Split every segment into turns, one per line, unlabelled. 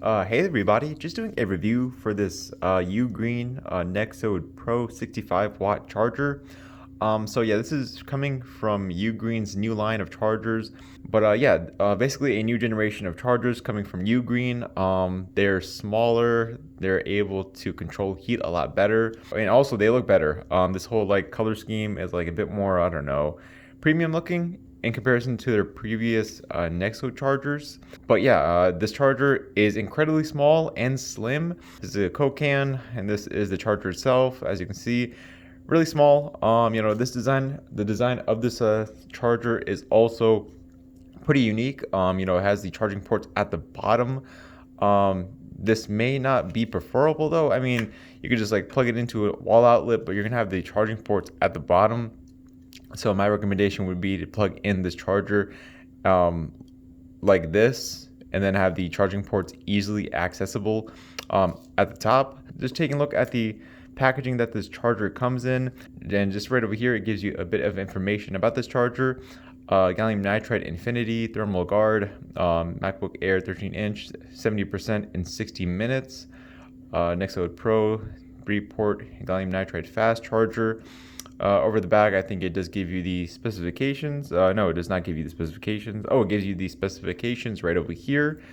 Hey everybody, just doing a review for this UGREEN Nexode Pro 65 watt charger. So yeah, this is coming from UGREEN's new line of chargers. But basically a new generation of chargers coming from UGREEN. They're smaller, they're able to control heat a lot better, and also they look better. This whole like color scheme is like a bit more, I don't know, premium looking in comparison to their previous Nexode chargers. But yeah, this charger is incredibly small and slim. This is a Coke can, and this is the charger itself. As you can see, really small. The design of this charger is also pretty unique. It has the charging ports at the bottom. This may not be preferable though. I mean, you could just like plug it into a wall outlet, but you're gonna have the charging ports at the bottom. So my recommendation would be to plug in this charger like this, and then have the charging ports easily accessible at the top. Just taking a look at the packaging that this charger comes in, and just right over here it gives you a bit of information about this charger. Gallium nitride infinity thermal guard, MacBook Air 13-inch, 70% in 60 minutes. Nexode Pro 3-port gallium nitride fast charger. Over the back, I think it does give you the specifications. No, it does not give you the specifications. Oh, it gives you the specifications right over here.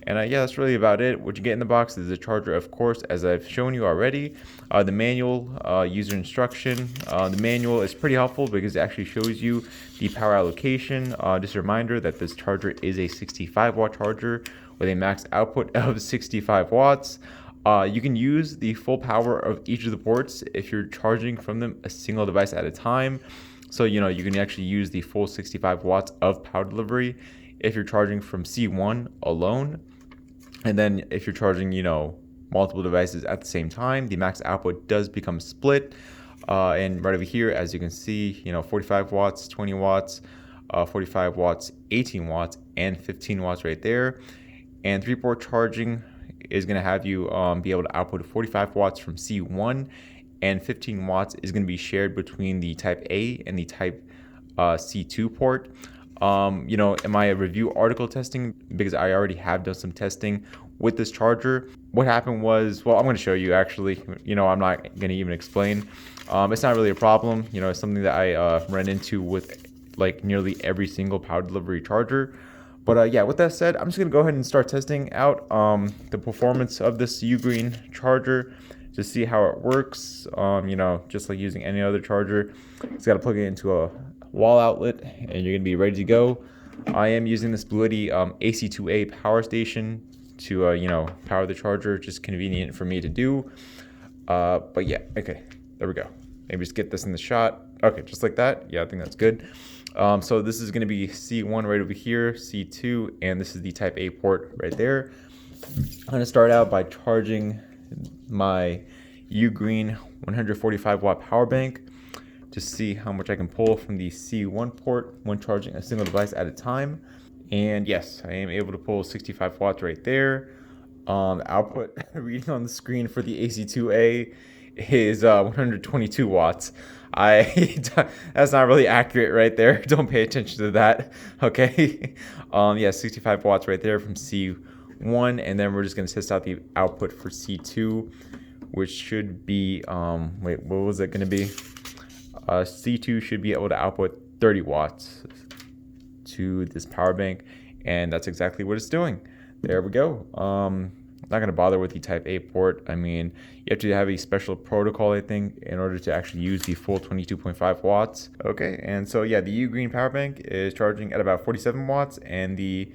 And yeah, that's really about it. What you get in the box is a charger, of course, as I've shown you already. The manual, user instruction. The manual is pretty helpful because it actually shows you the power allocation. Just a reminder that this charger is a 65-watt charger with a max output of 65 watts. You can use the full power of each of the ports if you're charging from them a single device at a time. So, you can actually use the full 65 watts of power delivery if you're charging from C1 alone. And then if you're charging, multiple devices at the same time, the max output does become split. And right over here, as you can see, 45 watts, 20 watts, 45 watts, 18 watts, and 15 watts right there. And 3-port charging is going to have you be able to output 45 watts from C1, and 15 watts is going to be shared between the type A and the type C2 port. In my review article testing, because I already have done some testing with this charger, what happened was, well, I'm going to show you actually. I'm not going to even explain. It's not really a problem. It's something that I ran into with like nearly every single power delivery charger. But yeah, with that said, I'm just going to go ahead and start testing out the performance of this UGREEN charger to see how it works. Just like using any other charger, it's got to plug it into a wall outlet and you're going to be ready to go. I am using this Bluetti AC2A power station to, power the charger. Just convenient for me to do. But yeah, okay, there we go. Maybe just get this in the shot. Okay, just like that. Yeah, I think that's good. So this is going to be C1 right over here, C2, and this is the type A port right there. I'm going to start out by charging my UGREEN 145 watt power bank to see how much I can pull from the C1 port when charging a single device at a time. And yes, I am able to pull 65 watts right there. The output reading on the screen for the AC2A is 122 watts. That's not really accurate right there. Don't pay attention to that. Okay. 65 watts right there from C1, and then we're just going to test out the output for C2, which should be what was it going to be? C2 should be able to output 30 watts to this power bank, and that's exactly what it's doing. There we go. Not going to bother with the type A port. I mean, you have to have a special protocol, I think, in order to actually use the full 22.5 watts. Okay, and so yeah, the UGREEN power bank is charging at about 47 watts, and the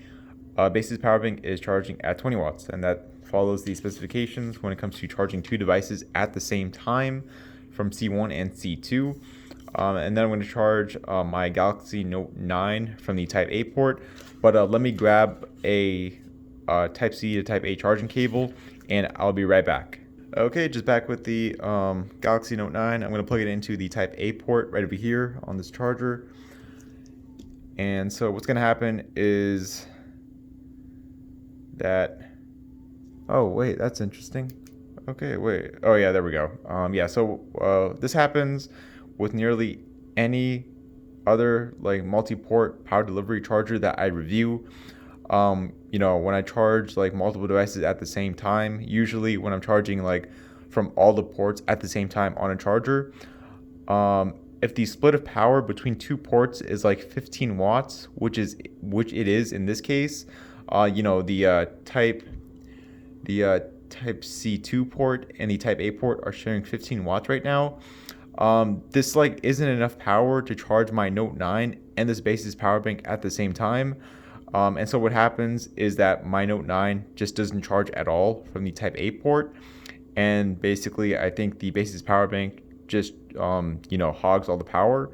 Base's power bank is charging at 20 watts, and that follows the specifications when it comes to charging two devices at the same time from C1 and C2. And then I'm going to charge my Galaxy Note 9 from the type A port, but let me grab a type C to type A charging cable, and I'll be right back. Okay, just back with the Galaxy Note 9. I'm going to plug it into the type A port right over here on this charger. And so what's going to happen is that, oh wait, that's interesting. Okay, wait, oh yeah, there we go. So this happens with nearly any other like multi-port power delivery charger that I review. You know, when I charge like multiple devices at the same time, usually when I'm charging like from all the ports at the same time on a charger, if the split of power between two ports is like 15 watts, which it is in this case, you know, the type C2 port and the type A port are sharing 15 watts right now. This like isn't enough power to charge my Note 9 and this base's power bank at the same time. And so what happens is that my Note 9 just doesn't charge at all from the type A port. And basically, I think the base's power bank just, you know, hogs all the power.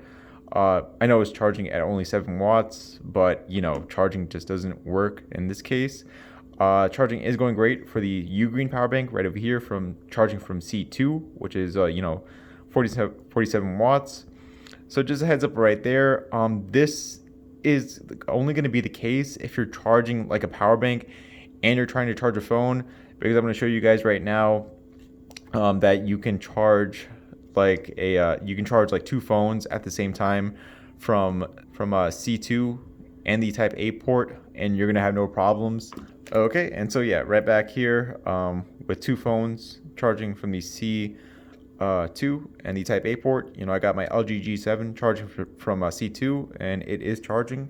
I know it's charging at only 7 watts, but, you know, charging just doesn't work in this case. Charging is going great for the UGREEN power bank right over here from charging from C2, which is, you know, 47 watts. So just a heads up right there. This is only going to be the case if you're charging like a power bank and you're trying to charge a phone, because I'm going to show you guys right now that you can charge like like two phones at the same time from C2 and the type A port, and you're gonna have no problems. Okay, and so yeah, right back here with two phones charging from the C2 and the type A port. You know, I got my LG G7 charging from C2, and it is charging,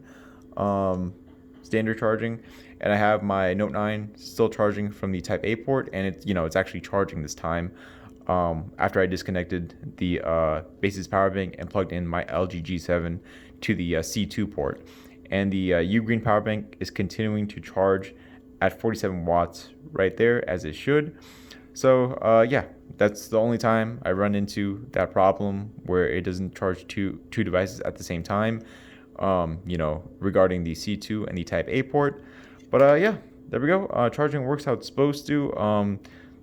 standard charging, and I have my Note 9 still charging from the type A port, and it's, you know, it's actually charging this time. After I disconnected the base's power bank and plugged in my LG G7 to the C2 port. And the UGREEN power bank is continuing to charge at 47 watts right there, as it should. So yeah, that's the only time I run into that problem where it doesn't charge two devices at the same time, you know, regarding the C2 and the type A port. But yeah, there we go. Charging works how it's supposed to.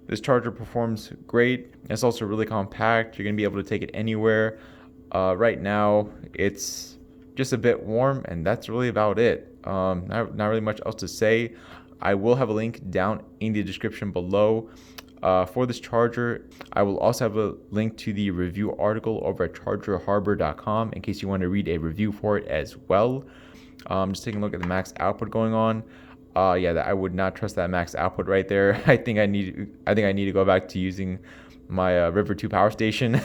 This charger performs great. It's also really compact. You're going to be able to take it anywhere. Right now, it's just a bit warm, and that's really about it. Not really much else to say. I will have a link down in the description below for this charger. I will also have a link to the review article over at chargerharbor.com in case you want to read a review for it as well. Just taking a look at the max output going on. Yeah, I would not trust that max output right there. I think I need to go back to using my River 2 power station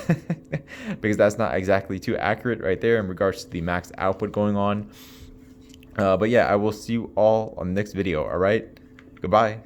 because that's not exactly too accurate right there in regards to the max output going on. But yeah, I will see you all on the next video. All right, goodbye.